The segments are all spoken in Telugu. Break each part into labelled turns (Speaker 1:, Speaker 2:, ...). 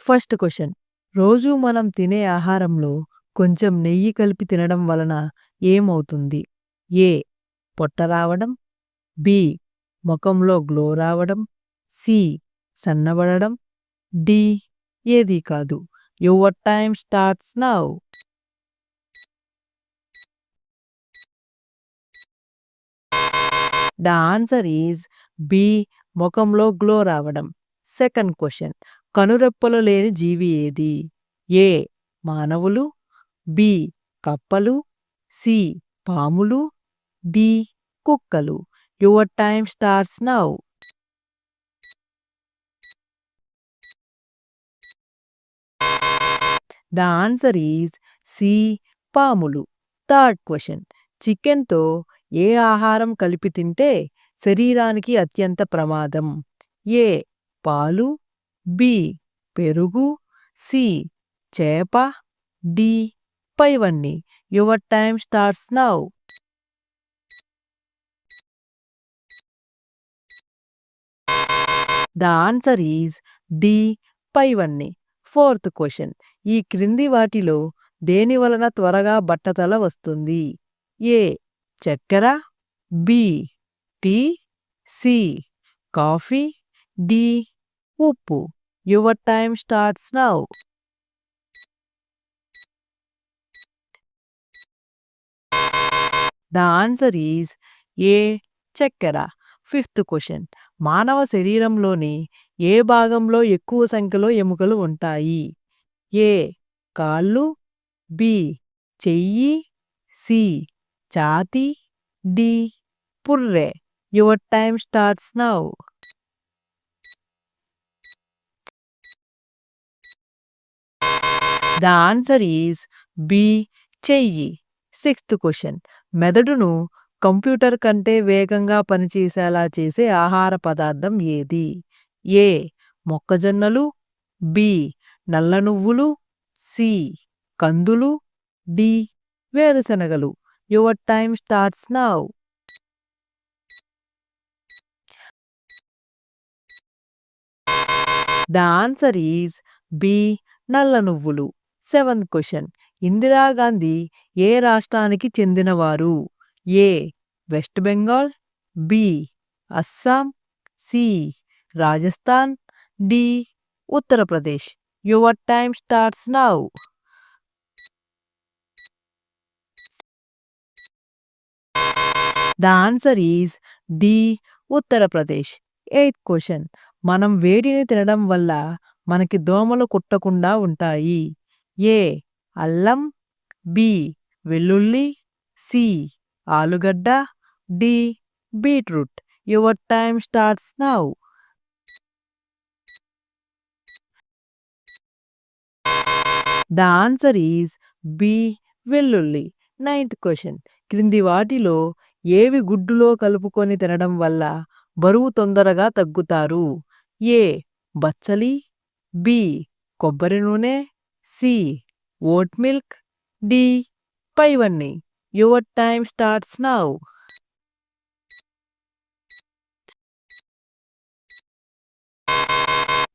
Speaker 1: First question. రోజు మనం తినే ఆహారంలో కొంచెం నెయ్యి కలిపి తినడం వలన ఏమవుతుంది? ఏ. పొట్ట రావడం. బి. మొఖంలో గ్లో రావడం. సి. సన్నబడడం. డి. ఏదీ కాదు. Your time starts now. The answer is B. మొఖంలో గ్లో రావడం. Second question. కనురెప్పలు లేని జీవి ఏది? ఏ. మానవులు. బి. కప్పలు. సి. పాములు. డి. కుక్కలు. Your time starts now. The answer is C. పాములు. Third question. చికెన్తో ఏ ఆహారం కలిపి తింటే శరీరానికి అత్యంత ప్రమాదం? ఏ. పాలు. బి. పెరుగు. సి. చేప. డి. పైవన్నీ. Your time starts now. The answer is D. పైవన్నీ. Fourth question. ఈ క్రింది వాటిలో దేని వలన త్వరగా బట్టతల వస్తుంది? ఏ. చక్కెర. B. Tea. C. Coffee. D. ఉప్పు. Your time starts now. The answer is A. చక్కెర. Fifth question. మానవ శరీరంలోని ఏ భాగంలో ఎక్కువ సంఖ్యలో ఎముకలు ఉంటాయి? ఏ. కాళ్ళు. బి. చెయ్యి. సి. ఛాతీ. డి. పుర్రె. Your time starts now. The answer is B. చెయ్యి. Sixth question. మెదడును కంప్యూటర్ కంటే వేగంగా పనిచేసేలా చేసే ఆహార పదార్థం ఏది? ఏ. మొక్కజొన్నలు. బి. నల్ల నువ్వులు. సి. కందులు. డి. వేరుశనగలు. Your time starts now. The answer is B. నల్ల నువ్వులు. Seventh question. ఇందిరాగాంధీ ఏ రాష్ట్రానికి చెందినవారు? A. West Bengal. B. Assam. C. Rajasthan. D. Uttar Pradesh. Your time starts now. The answer is D. Uttar Pradesh. Eighth question. మనం వేడిని తినడం వల్ల మనకి దోమలు కుట్టకుండా ఉంటాయి. ఏ. అల్లం. బి. వెల్లుల్లి. సి. ఆలుగడ్డ. D. Beetroot. Your time starts now. The answer is B. వెల్లుల్లి. Ninth question. క్రింది వాటిలో ఏవి గుడ్డులో కలుపుకొని తినడం వల్ల బరువు తొందరగా తగ్గుతారు? ఏ. బచ్చలి. బి. కొబ్బరి నూనె. సి. Oat milk. డి. పైవన్నీ. Your time starts now.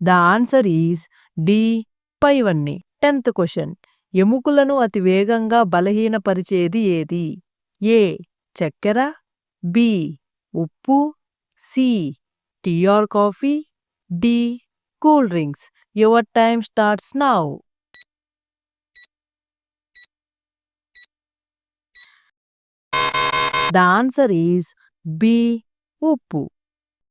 Speaker 1: The answer is D. పైవన్నీ. 10th question. ఎముకలను అతి వేగంగా బలహీనపరిచేది ఏది? ఏ. చక్కెర. బి. ఉప్పు. C. Tea or coffee. D. Cool drinks. Your time starts now. The answer is B. ఉప్పు.